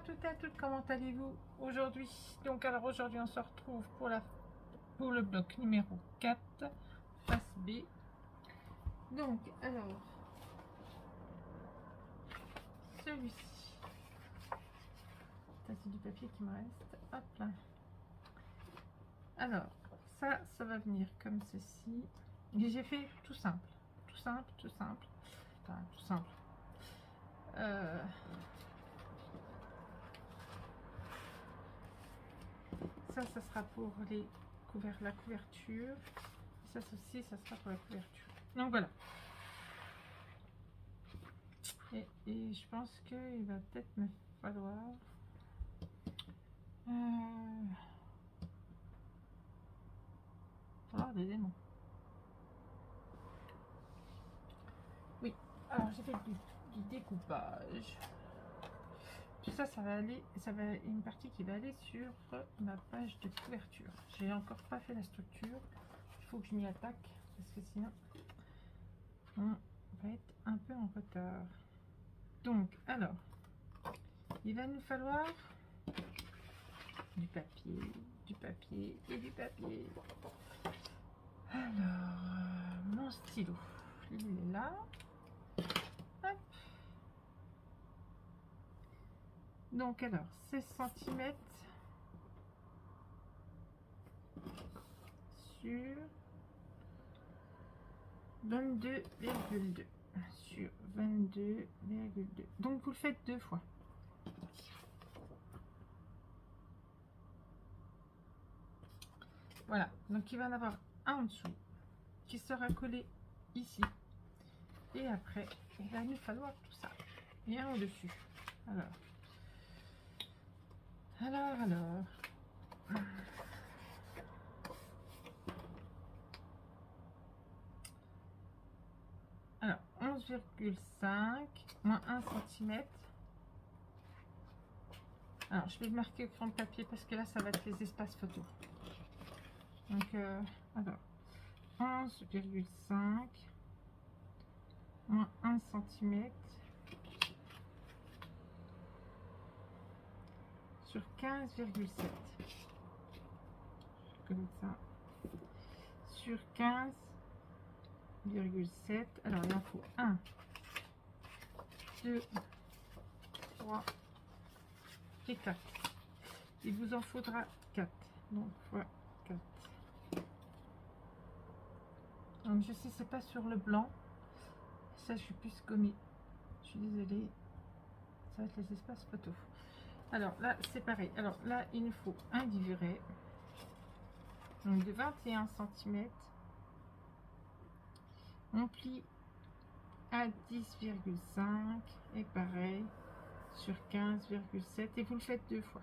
toutes et à toutes, comment allez-vous aujourd'hui? Donc alors aujourd'hui on se retrouve pour le bloc numéro 4, face B. Donc alors, celui-ci, ça c'est du papier qui me reste, hop là. Alors ça va venir comme ceci. J'ai fait tout simple, tout simple, tout simple, enfin tout simple. Ça sera pour la couverture. Ça aussi, ça sera pour la couverture. Donc voilà. Et je pense qu'il va peut-être me falloir des aimants. Oui, alors j'ai fait du découpage. Tout ça, ça va une partie qui va aller sur ma page de couverture. J'ai encore pas fait la structure. Il faut que je m'y attaque parce que sinon on va être un peu en retard. Donc, alors, il va nous falloir du papier et du papier. Alors, mon stylo, il est là. Hop. Donc, alors, 16 cm sur 22,2 sur 22,2. Donc, vous le faites deux fois. Voilà, donc il va en avoir un en dessous qui sera collé ici. Et après, il va nous falloir tout ça. Et un au-dessus. Alors. Alors, 11,5 moins 1 cm. Alors, je vais le marquer au crayon de papier parce que là, ça va être les espaces photos. Donc, alors, 11,5 moins 1 cm sur 15,7. Comme ça. Sur 15,7. Alors, il en faut 1, 2, 3 et 4. Il vous en faudra 4. Donc, fois 4. Donc, je sais, c'est pas sur le blanc. Ça, je suis plus gommée. Je suis désolée. Ça va être les espaces photos. Alors là, c'est pareil. Alors là, il nous faut un livret. Donc de 21 cm. On plie à 10,5 et pareil sur 15,7 et vous le faites deux fois.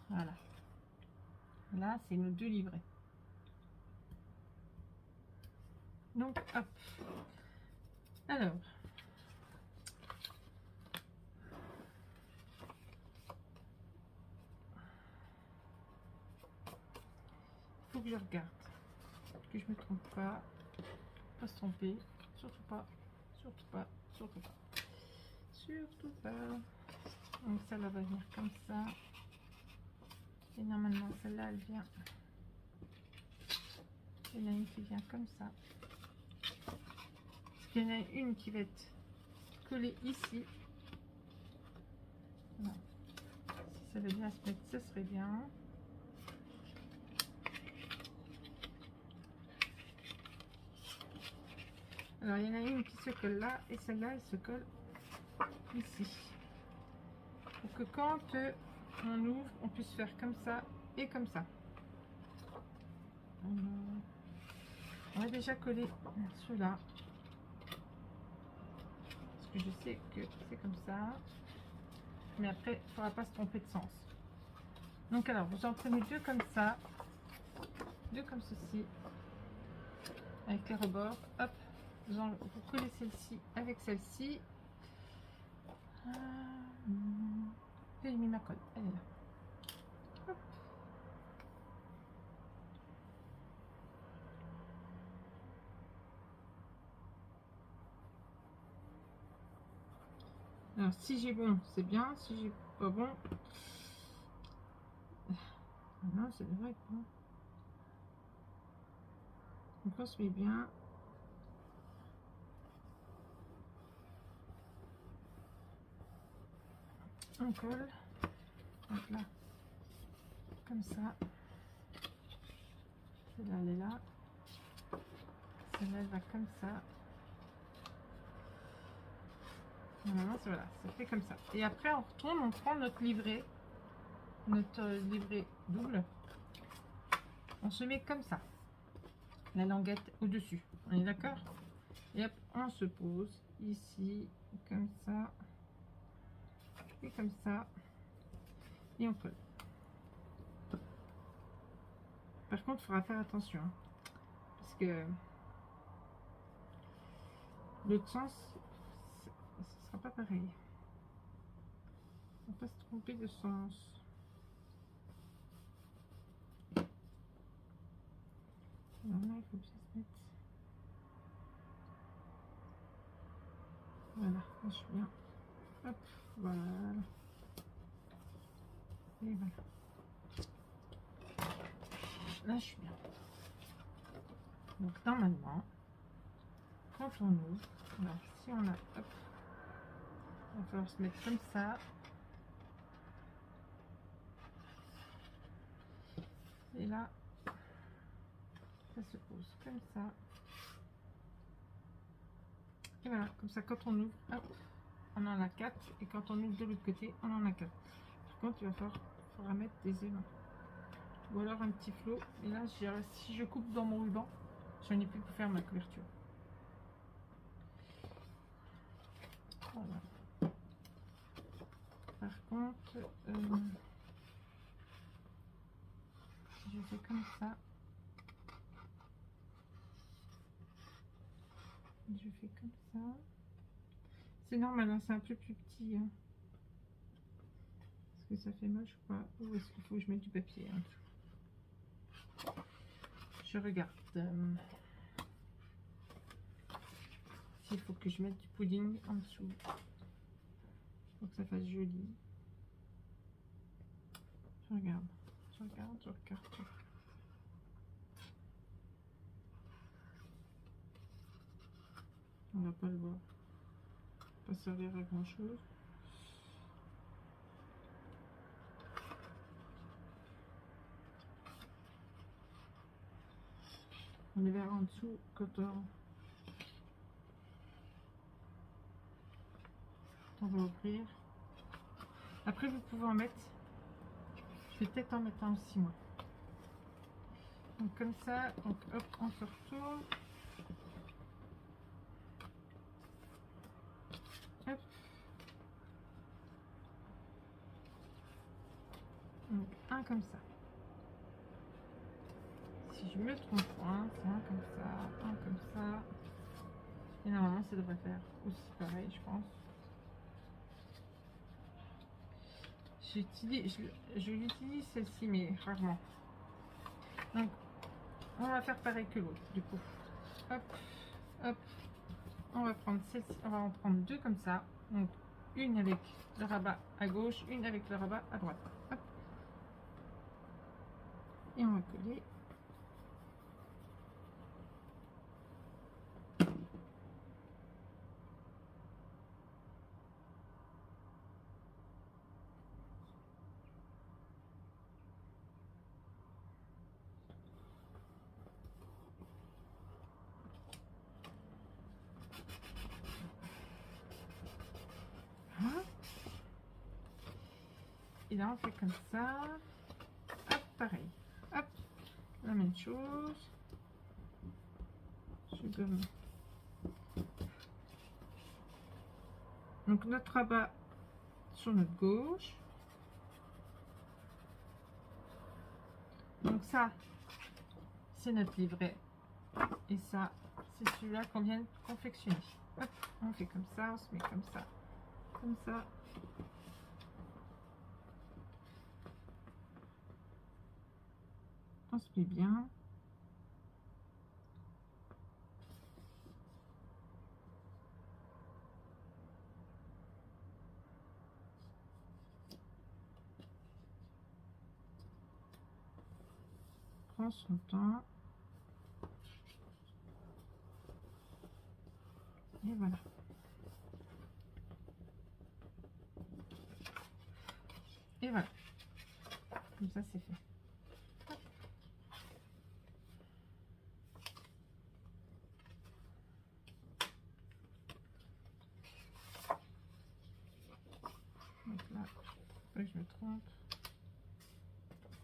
Voilà. Là, c'est nos deux livrets. Donc, hop. Alors, il faut que je regarde que je me trompe pas se tromper, surtout pas. Donc ça va venir comme ça et normalement celle-là elle vient, il y en a une qui vient comme ça, il y en a une qui va être collée ici. Non. Si ça veut bien se mettre, ce serait bien. Alors, il y en a une qui se colle là et celle-là, elle se colle ici. Pour que quand on ouvre, on puisse faire comme ça et comme ça. On va déjà coller ceux-là. Parce que je sais que c'est comme ça. Mais après, il ne faudra pas se tromper de sens. Donc, alors, vous en prenez deux comme ça. Deux comme ceci. Avec les rebords. Hop. Vous collez celle-ci avec celle-ci. J'ai mis ma colle, elle est là. Hop. Alors, si j'ai bon, c'est bien. Si j'ai pas bon... Non, c'est vrai que bon. Donc, on se met bien. On colle. Donc là, comme ça. Celle-là, elle est là. Celle-là, elle va comme ça. Voilà, ça fait comme ça. Et après, on retourne, on prend notre livret double. On se met comme ça, la languette au-dessus. On est d'accord? Et hop, on se pose ici, comme ça, et comme ça, et on colle. Par contre, il faudra faire attention, hein, parce que l'autre sens, ce sera pas pareil. On va pas se tromper de sens. Alors là, il faut bien se mettre. Voilà, je suis bien. Hop, voilà. Et voilà. Là, je suis bien. Donc, normalement, quand on ouvre, alors, si on a, hop, il va falloir se mettre comme ça. Et là, ça se pose comme ça. Et voilà, comme ça, quand on ouvre, hop, on en a 4. Et quand on ouvre de l'autre côté, on en a 4. Par contre, il va falloir mettre des aimants. Ou alors un petit flot. Et là, si je coupe dans mon ruban, j'en ai plus pour faire ma couverture. Voilà. Par contre, je fais comme ça. Je fais comme ça. C'est normal, hein, c'est un peu plus petit. Hein. Est-ce que ça fait moche ou pas? Ou est-ce qu'il faut que je mette du papier en dessous? Je regarde. S'il faut que je mette du pudding en dessous. Pour que ça fasse joli. Je regarde. Je regarde. On va pas le voir. Pas servir à grand chose. On les verra en dessous quand on va ouvrir. Après, vous pouvez en mettre. Je vais peut-être en mettre un aussi, moi. Donc, comme ça, donc hop, on se retourne. Hop. Donc, un comme ça. Si je me trompe point, c'est un comme ça, un comme ça. Et normalement, ça devrait faire aussi pareil, je pense. Je l'utilise celle-ci, mais rarement. Donc, on va faire pareil que l'autre, du coup. Hop, hop. On va prendre celle-ci, on va en prendre deux comme ça. Donc, une avec le rabat à gauche, une avec le rabat à droite. Hop. Et on va coller. Et là, on fait comme ça. Hop, pareil. Hop, la même chose. Je gomme. Donc, notre rabat sur notre gauche. Donc, ça, c'est notre livret. Et ça, c'est celui-là qu'on vient de confectionner. Hop, on fait comme ça, on se met comme ça. Comme ça. On se met bien. prend son temps. Et voilà. Et voilà. Comme ça, c'est fait. Donc là, je me trompe.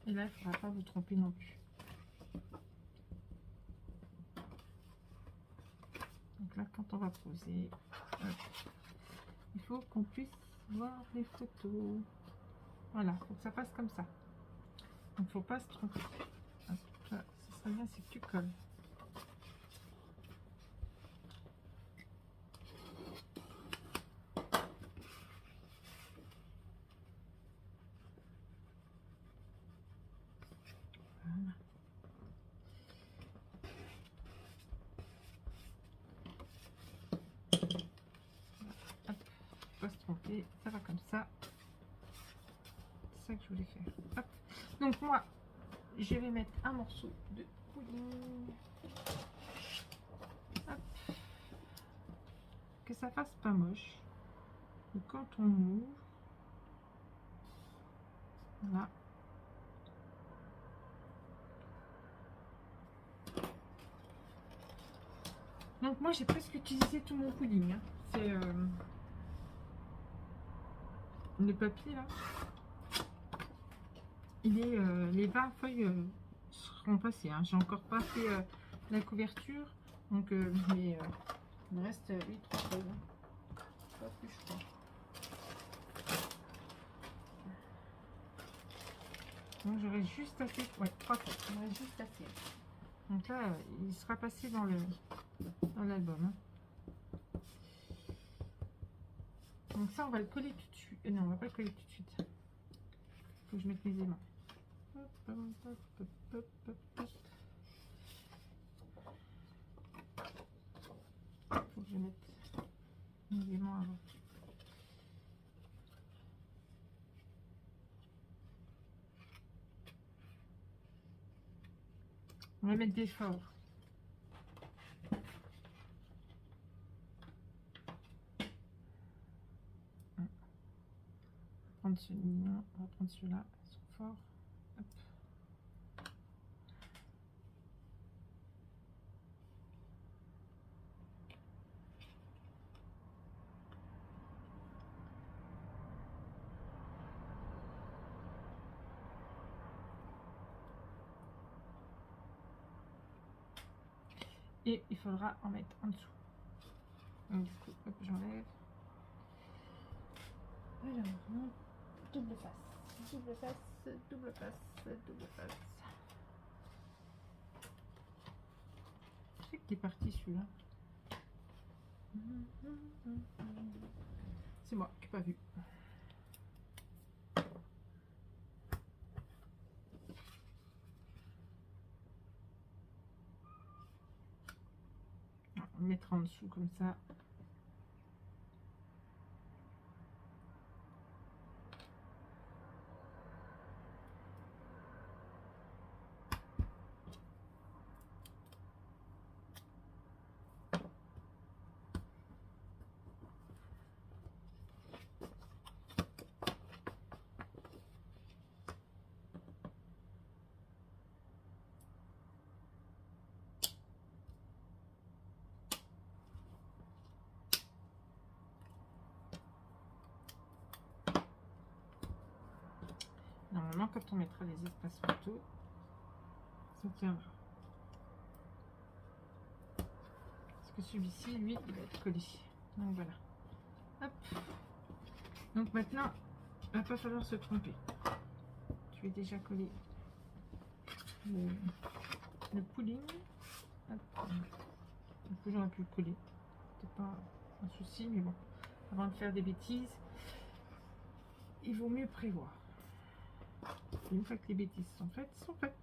Et là, il ne faudra pas vous tromper non plus. Donc là, quand on va poser, il faut qu'on puisse voir les photos. Voilà, il faut que ça passe comme ça. Donc, il ne faut pas se tromper. Hop, là, ce serait bien si tu colles. Voilà. Hop, faut pas se tromper, ça va comme ça. C'est ça que je voulais faire. Hop. Donc moi, je vais mettre un morceau de pudding. Hop. Que ça fasse pas moche. Et quand on ouvre, voilà. Donc moi j'ai presque utilisé tout mon pudding. Hein. C'est le papier là. Il est, les 20 feuilles seront passées. Hein. J'ai encore pas fait la couverture. Donc mais il me reste 8 feuilles. Hein. Pas plus je crois. Donc j'aurais juste assez. Ouais, 3 feuilles. J'aurais juste assez. Donc là, il sera passé dans l'album. Hein. Donc ça, on va le coller tout de suite. Non, on va pas le coller tout de suite. Faut que je mette mes aimants. Hop, hop, hop, hop, hop, hop, hop. Faut que je mette mes aimants avant. On va mettre des forts. On va prendre celui-là, on va prendre ceux-là, ils sont forts. Hop. Et il faudra en mettre en dessous. Donc du coup, hop, j'enlève. Alors, double face, double face, double face, double face. Je sais qu'il est parti celui-là. C'est moi qui n'ai pas vu. On va le mettre en dessous comme ça. Normalement, quand on mettra les espaces photos, ça tiendra. Parce que celui-ci, lui, il va être collé. Donc voilà. Hop. Donc maintenant, il va pas falloir se tromper. Je vais déjà coller le pudding. Hop. Du coup, j'aurais pu le coller. C'était pas un souci, mais bon. Avant de faire des bêtises, il vaut mieux prévoir. Et une fois que les bêtises sont faites, sont faites.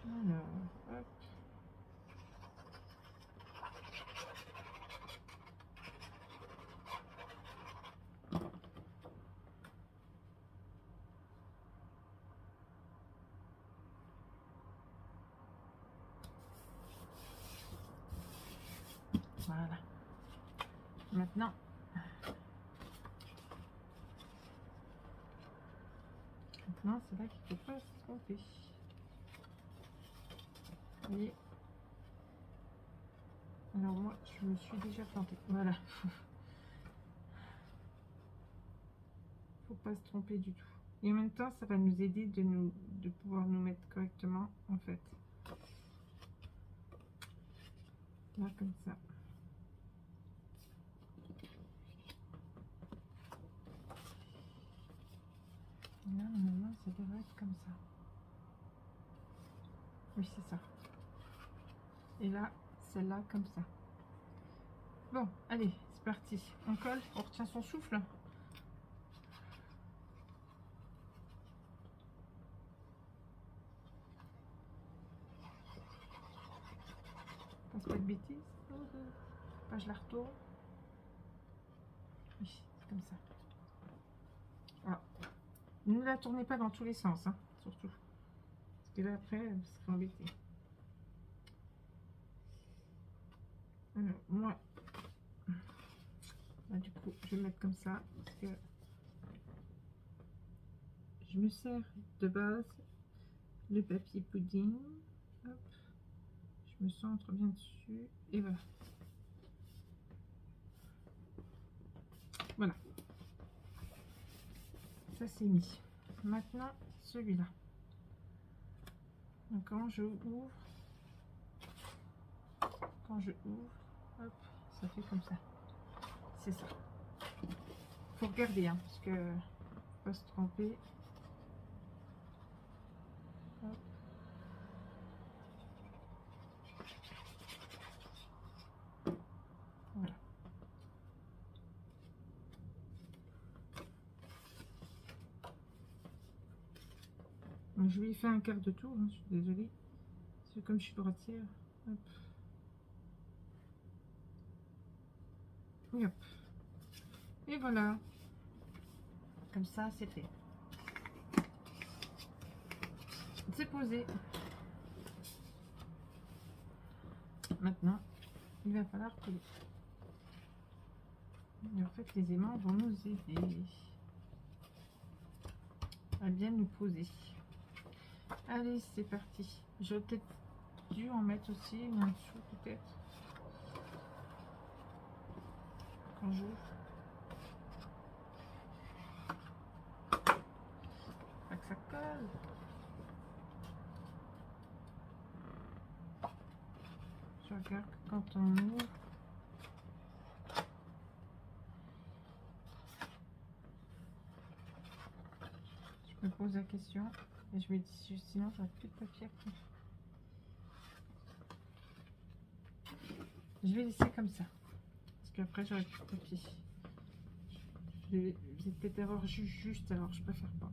Alors, hop. Maintenant, c'est là qu'il ne faut pas se tromper. Vous voyez? Alors moi, je me suis déjà plantée. Voilà. Faut pas se tromper du tout. Et en même temps, ça va nous aider de pouvoir nous mettre correctement, en fait. Là, comme ça. Là, normalement, ça devrait être comme ça. Oui, c'est ça. Et là, celle-là, comme ça. Bon, allez, c'est parti. On colle, on retient son souffle. Pense pas de bêtises. Pas, je la retourne. Oui, c'est comme ça. Voilà. Ne la tournez pas dans tous les sens, hein, surtout. Parce que là, après, vous serez embêté. Alors, moi, là, du coup, je vais mettre comme ça. Parce que je me sers de base le papier pudding. Hop. Je me centre bien dessus. Et voilà. Voilà. Ça, c'est mis. Maintenant, celui-là. Donc, quand je ouvre, hop, ça fait comme ça. C'est ça. Faut regarder, hein, parce que faut pas se tromper. Hop. Voilà. Donc, je lui ai fait un quart de tour, hein, je suis désolée. C'est comme je suis droitière. Hop. Et hop. Et voilà. Comme ça, c'est fait. C'est posé. Maintenant, il va falloir coller. Et en fait, les aimants vont nous aider à bien nous poser. Allez, c'est parti. J'aurais peut-être dû en mettre aussi en dessous, peut-être. Quand j'ouvre. Pas que ça colle. Je regarde que quand on ouvre. Je me pose la question. Et je me dis, sinon j'aurais plus de papier après. Je vais laisser comme ça. Parce qu'après j'aurai plus de papier. Je vais peut-être avoir juste, alors je préfère pas.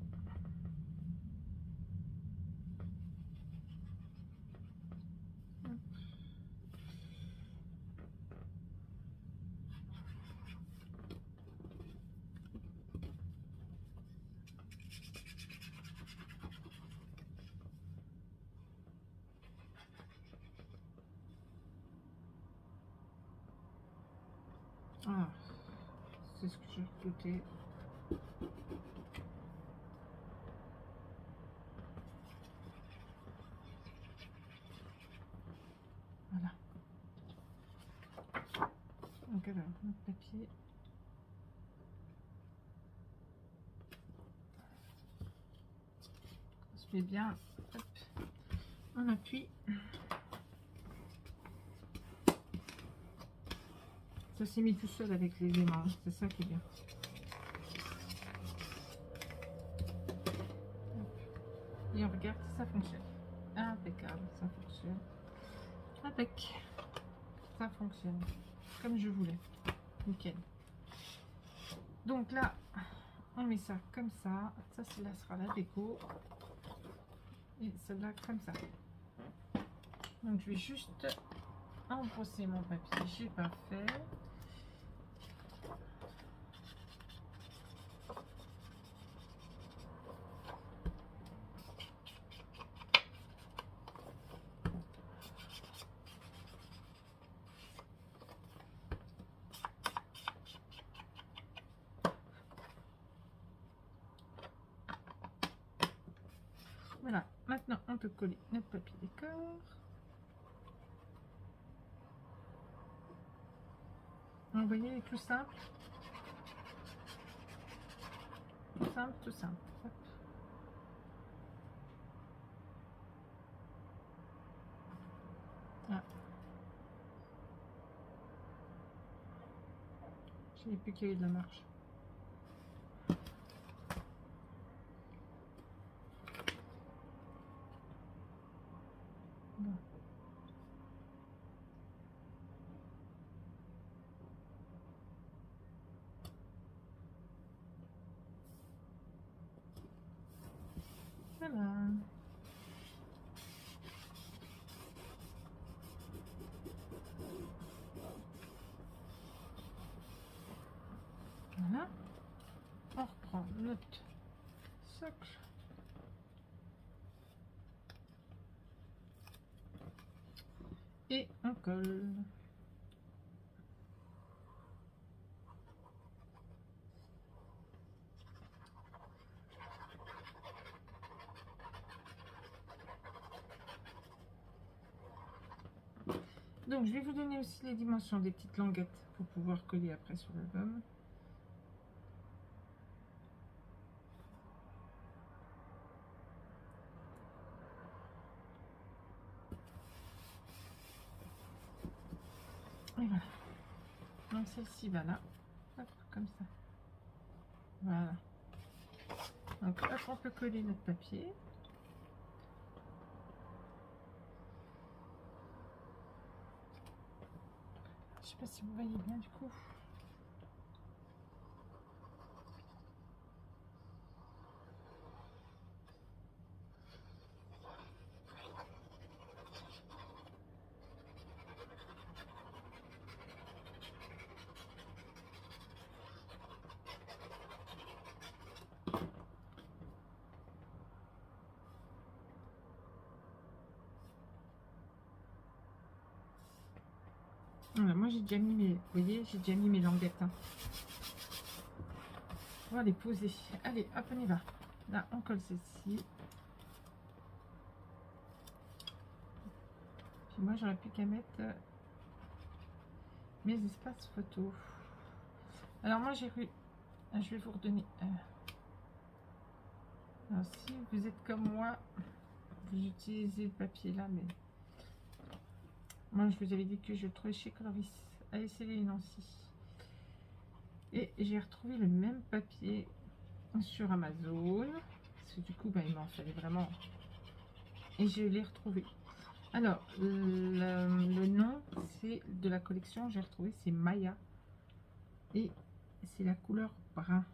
Ah, c'est ce que j'ai recruté. Voilà. Donc alors, notre papier. On se met bien. Hop. On appuie. Ça s'est mis tout seul avec les aimants. C'est ça qui est bien. Et on regarde si ça fonctionne. Impeccable, ça fonctionne. Impec. Ça fonctionne. Comme je voulais. Nickel. Donc là, on met ça comme ça. Ça, celle-là sera la déco. Et celle-là comme ça. Donc je vais juste embrosser mon papier. J'ai pas fait. Voilà, maintenant on peut coller notre papier décor. Vous voyez, il est tout simple. Tout simple, tout simple. Hop. Ah. Je n'ai plus qu'il y ait de la marche. Bon. Voilà. Voilà. On reprend notre socle. Et on colle. Donc je vais vous donner aussi les dimensions des petites languettes pour pouvoir coller après sur l'album. Et voilà. Donc celle-ci va là. Hop, comme ça. Voilà. Donc hop, on peut coller notre papier. Je sais pas si vous voyez bien du coup. Voilà, moi j'ai déjà mis mes, vous voyez, j'ai déjà mis mes languettes. Hein. On va les poser. Allez, hop, on y va. Là, on colle celle-ci. Puis moi, j'aurais plus qu'à mettre mes espaces photos. Alors moi, j'ai eu... Je vais vous redonner... Alors, si vous êtes comme moi, vous utilisez le papier là, mais... Moi, je vous avais dit que je le trouvais chez Coloris. Allez, c'est les Nancy. Et j'ai retrouvé le même papier sur Amazon. Parce que du coup, bah, il m'en fallait vraiment. Et je l'ai retrouvé. Alors, le nom c'est de la collection, j'ai retrouvé, c'est Maya. Et c'est la couleur brun.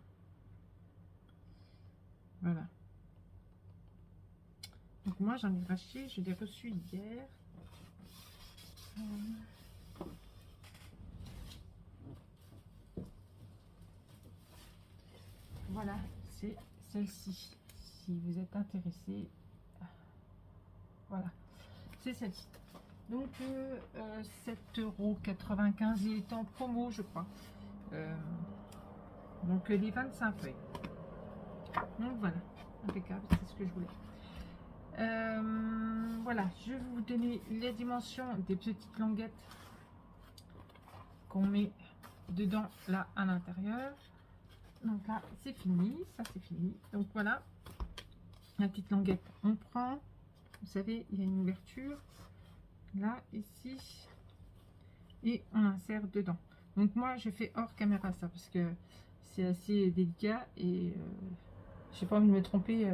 Voilà. Donc moi, j'en ai racheté, je l'ai reçu hier. Voilà, c'est celle-ci. Si vous êtes intéressé, voilà, c'est celle-ci. Donc 7,95 €, il est en promo, je crois. Donc les 25 feuilles. Donc voilà, impeccable, c'est ce que je voulais. Voilà, je vais vous donner les dimensions des petites languettes qu'on met dedans là à l'intérieur. Donc là c'est fini, ça c'est fini. Donc voilà, la petite languette, on prend, vous savez, il y a une ouverture là, ici, et on insère dedans. Donc moi je fais hors caméra ça parce que c'est assez délicat et j'ai pas envie de me tromper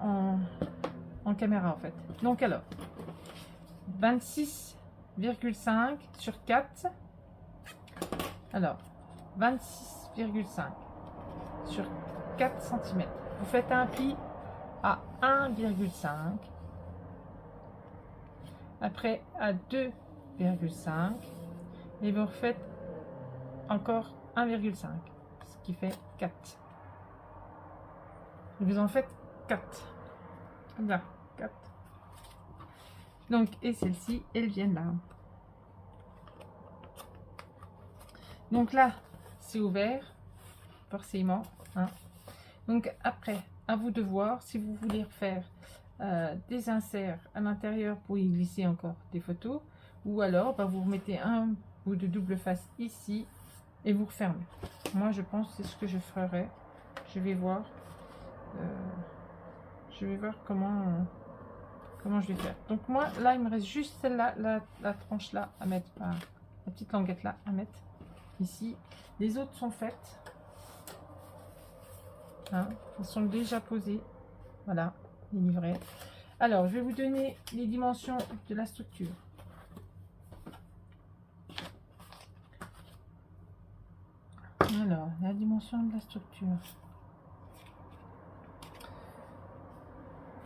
en caméra en fait. Donc alors 26,5 sur 4, alors 26,5 sur 4 cm. Vous faites un pli à 1,5, après à 2,5 et vous refaites encore 1,5, ce qui fait 4. Et vous en faites 4. Là, 4. Donc, et celle-ci, elles viennent là. Donc là, c'est ouvert, forcément. Hein. Donc après, à vous de voir si vous voulez refaire des inserts à l'intérieur pour y glisser encore des photos, ou alors bah, vous remettez un bout de double face ici et vous refermez. Moi je pense que c'est ce que je ferai. Je vais voir comment je vais faire. Donc moi là il me reste juste celle-là, la tranche là à mettre, la petite languette là à mettre ici. Les autres sont faites, hein, elles sont déjà posées, voilà, les livrets. Alors je vais vous donner les dimensions de la structure. Alors la dimension de la structure,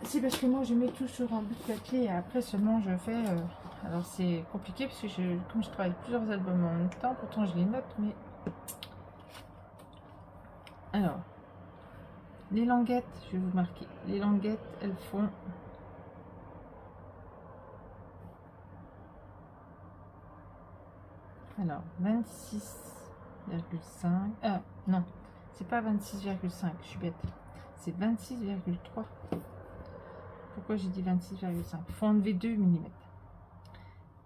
c'est parce que moi je mets tout sur un bout de papier et après seulement je fais alors c'est compliqué parce que comme je travaille plusieurs albums en même temps, pourtant je les note, mais alors les languettes, je vais vous marquer, les languettes elles font alors 26,5, non c'est pas 26,5, je suis bête, c'est 26,3. Pourquoi j'ai dit 26,5? Il faut enlever 2 mm.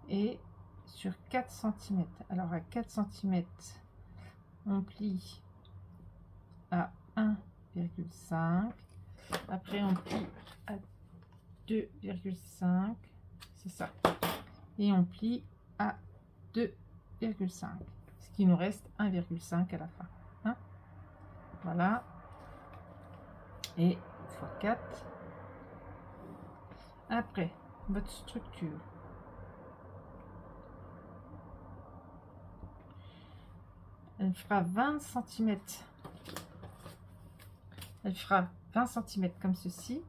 Et sur 4 cm. Alors à 4 cm, on plie à 1,5. Après, on plie à 2,5. C'est ça. Et on plie à 2,5. Ce qui nous reste 1,5 à la fin. Hein, voilà. Et x 4. Après, votre structure. Elle fera 20 cm. Elle fera 20 cm comme ceci.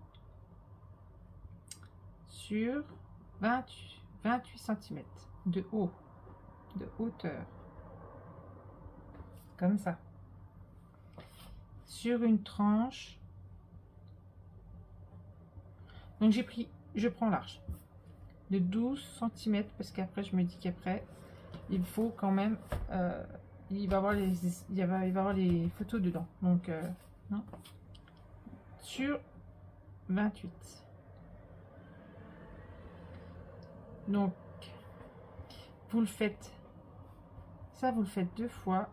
Sur 28 cm de haut, de hauteur. Comme ça. Sur une tranche. Donc j'ai pris, je prends large. De 12 cm parce qu'après je me dis qu'après il faut quand même il va y avoir les photos dedans, donc non. Sur 28, donc vous le faites ça, vous le faites deux fois,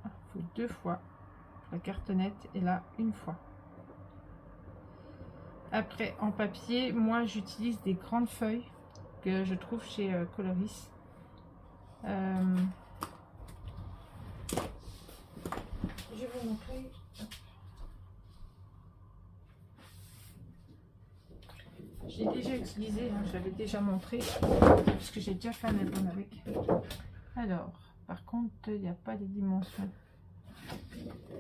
la cartonnette, et là une fois. Après en papier, moi j'utilise des grandes feuilles que je trouve chez Coloris. Je vais vous montrer. J'ai déjà utilisé, hein, j'avais déjà montré, parce que j'ai déjà fait un album avec. Alors, par contre, il n'y a pas les dimensions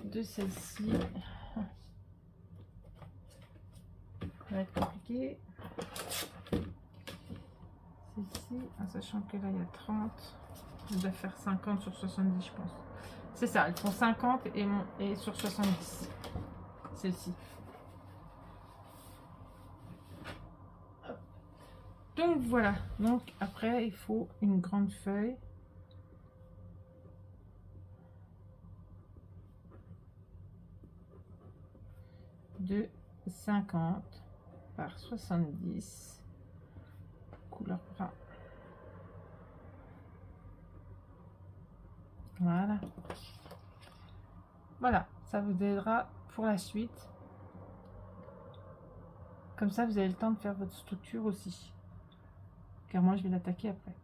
de celle-ci. Ça va être compliqué. Celle-ci, en sachant que là il y a 30, je dois faire 50 sur 70, je pense. C'est ça, elles font 50 et sur 70. Celle-ci. Donc voilà. Donc après, il faut une grande feuille. De 50 par 70. Couleur brun. Voilà. Voilà, ça vous aidera pour la suite. Comme ça, vous avez le temps de faire votre structure aussi. Car moi, je vais l'attaquer après.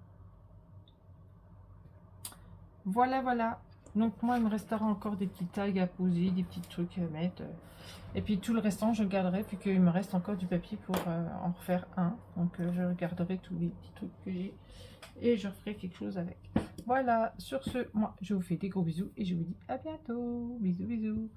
Voilà, voilà. Donc moi, il me restera encore des petits tags à poser, des petits trucs à mettre. Et puis tout le restant, je le garderai, puisqu'il me reste encore du papier pour en refaire un. Donc je garderai tous les petits trucs que j'ai. Et je ferai quelque chose avec. Voilà, sur ce, moi, je vous fais des gros bisous et je vous dis à bientôt. Bisous, bisous.